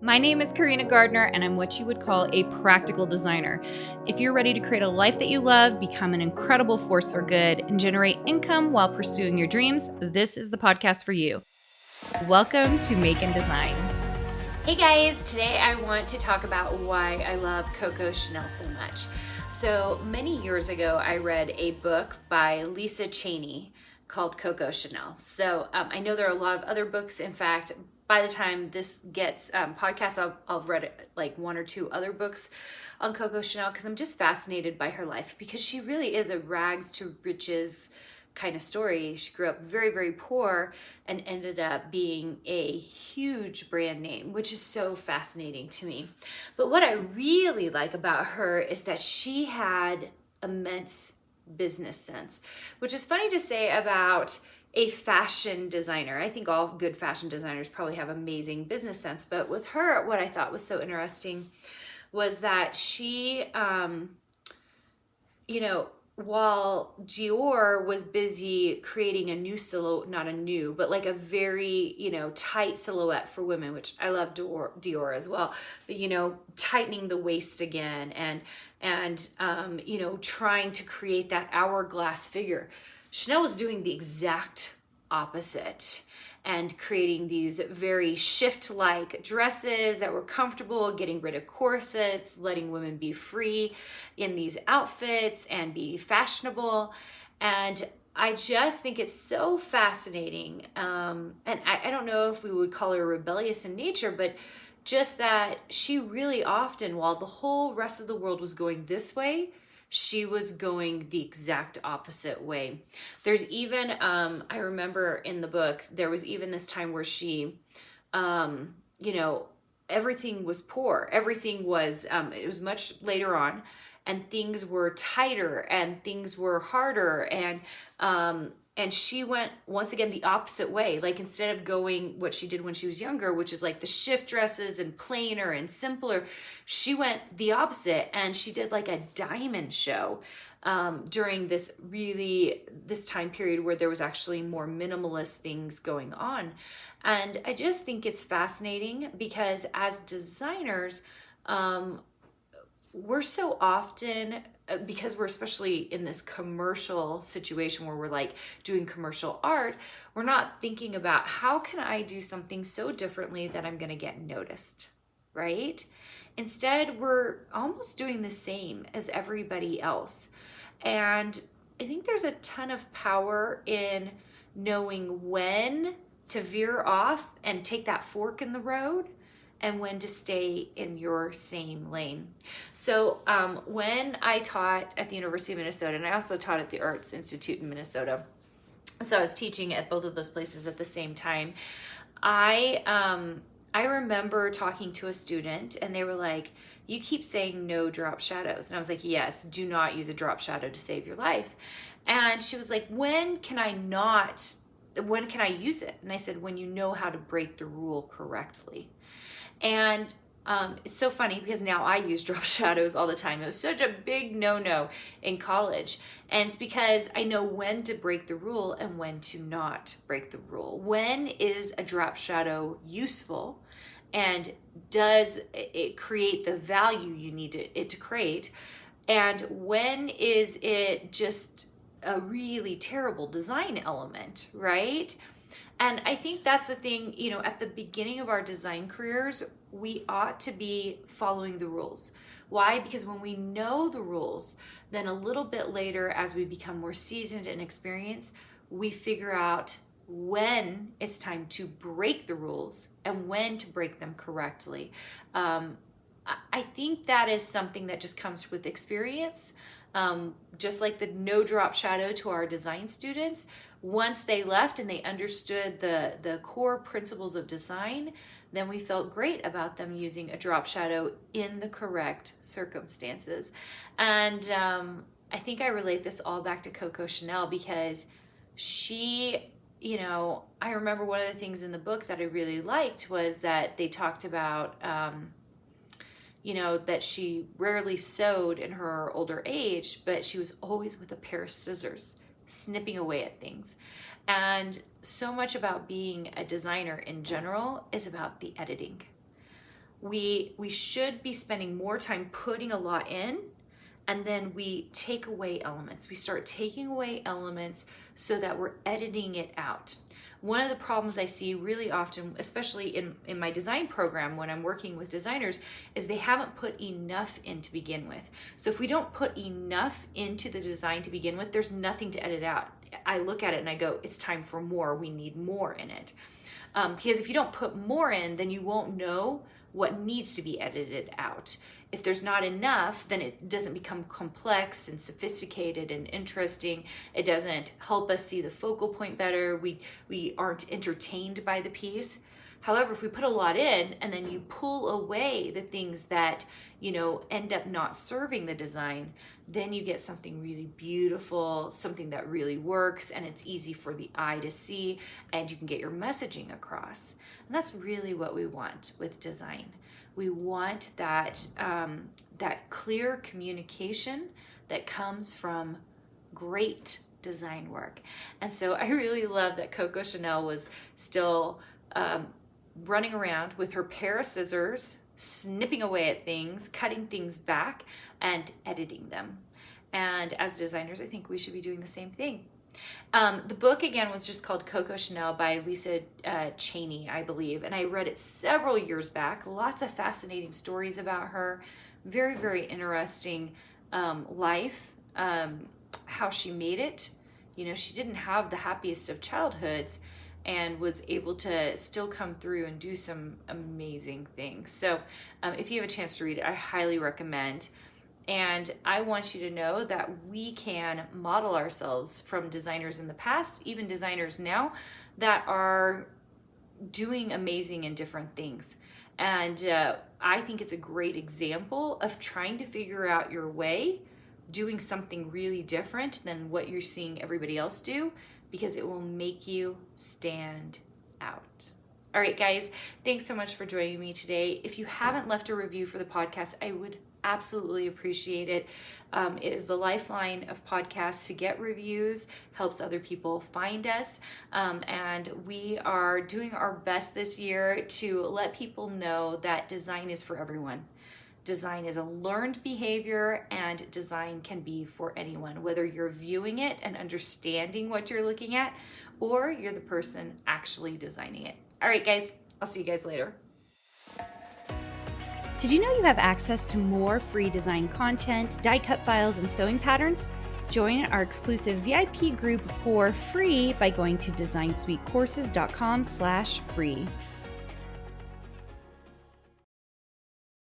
My name is Carina Gardner, and I'm what you would call a practical designer. If you're ready to create a life that you love, become an incredible force for good, and generate income while pursuing your dreams, this is the podcast for you. Welcome to Make and Design. Hey guys, today I want to talk about why I love Coco Chanel so much. So many years ago, I read a book by Lisa Cheney called Coco Chanel. So I know there are a lot of other books. In fact, by the time this gets podcast, I've read like one or two other books on Coco Chanel because I'm just fascinated by her life because she really is a rags to riches kind of story. She grew up very, very poor and ended up being a huge brand name, which is so fascinating to me. But what I really like about her is that she had immense business sense, which is funny to say about a fashion designer. I think all good fashion designers probably have amazing business sense, but with her, what I thought was so interesting was that she, while Dior was busy creating a new silhouette, not a new, but like a very, tight silhouette for women, which I love Dior as well, but, tightening the waist again and trying to create that hourglass figure. Chanel was doing the exact opposite and creating these very shift-like dresses that were comfortable, getting rid of corsets, letting women be free in these outfits and be fashionable. And I just think it's so fascinating. And I don't know if we would call her rebellious in nature, but just that she really often, while the whole rest of the world was going this way, she was going the exact opposite way. There's even, I remember in the book, there was even this time where she, everything was poor. Everything was, it was much later on, and things were tighter and things were harder. And she went, once again, the opposite way. Like instead of going what she did when she was younger, which is like the shift dresses and plainer and simpler, she went the opposite. And she did like a diamond show during this time period where there was actually more minimalist things going on. And I just think it's fascinating because as designers, we're so often, because we're especially in this commercial situation where we're like doing commercial art, we're not thinking about how can I do something so differently that I'm going to get noticed, right? Instead, we're almost doing the same as everybody else. And I think there's a ton of power in knowing when to veer off and take that fork in the road and when to stay in your same lane. So when I taught at the University of Minnesota, and I also taught at the Arts Institute in Minnesota, so I was teaching at both of those places at the same time, I remember talking to a student and they were like, you keep saying no drop shadows. And I was like, yes, do not use a drop shadow to save your life. And she was like, when can I use it? And I said, when you know how to break the rule correctly. And it's so funny because now I use drop shadows all the time. It was such a big no-no in college. And it's because I know when to break the rule and when to not break the rule. When is a drop shadow useful and does it create the value you need it to create? And when is it just a really terrible design element, right? And I think that's the thing, at the beginning of our design careers, we ought to be following the rules. Why? Because when we know the rules, then a little bit later, as we become more seasoned and experienced, we figure out when it's time to break the rules and when to break them correctly. I think that is something that just comes with experience. Just like the no drop shadow to our design students, once they left and they understood the core principles of design, then we felt great about them using a drop shadow in the correct circumstances. And I think I relate this all back to Coco Chanel because she, I remember one of the things in the book that I really liked was that they talked about that she rarely sewed in her older age, but she was always with a pair of scissors, snipping away at things. And so much about being a designer in general is about the editing. we should be spending more time putting a lot in, and then we take away elements. We start taking away elements so that we're editing it out. One of the problems I see really often, especially in my design program when I'm working with designers, is they haven't put enough in to begin with. So if we don't put enough into the design to begin with, there's nothing to edit out. I look at it and I go, it's time for more. We need more in it. Because if you don't put more in, then you won't know what needs to be edited out. If there's not enough, then it doesn't become complex and sophisticated and interesting. It doesn't help us see the focal point better. We aren't entertained by the piece. However, if we put a lot in and then you pull away the things that, end up not serving the design, then you get something really beautiful, something that really works, and it's easy for the eye to see, and you can get your messaging across. And that's really what we want with design. We want that clear communication that comes from great design work. And so I really love that Coco Chanel was still running around with her pair of scissors, snipping away at things, cutting things back, and editing them. And as designers, I think we should be doing the same thing. The book, again, was just called Coco Chanel by Lisa Cheney, I believe. And I read it several years back. Lots of fascinating stories about her. Very, very interesting life, how she made it. She didn't have the happiest of childhoods and was able to still come through and do some amazing things. So if you have a chance to read it, I highly recommend. And I want you to know that we can model ourselves from designers in the past, even designers now, that are doing amazing and different things. And I think it's a great example of trying to figure out your way, doing something really different than what you're seeing everybody else do, because it will make you stand out. All right, guys, thanks so much for joining me today. If you haven't left a review for the podcast, I would absolutely appreciate it. It is the lifeline of podcasts to get reviews, helps other people find us. And we are doing our best this year to let people know that design is for everyone. Design is a learned behavior, and design can be for anyone, whether you're viewing it and understanding what you're looking at, or you're the person actually designing it. All right, guys, I'll see you guys later. Did you know you have access to more free design content, die cut files, and sewing patterns? Join our exclusive VIP group for free by going to designsuitecourses.com/free.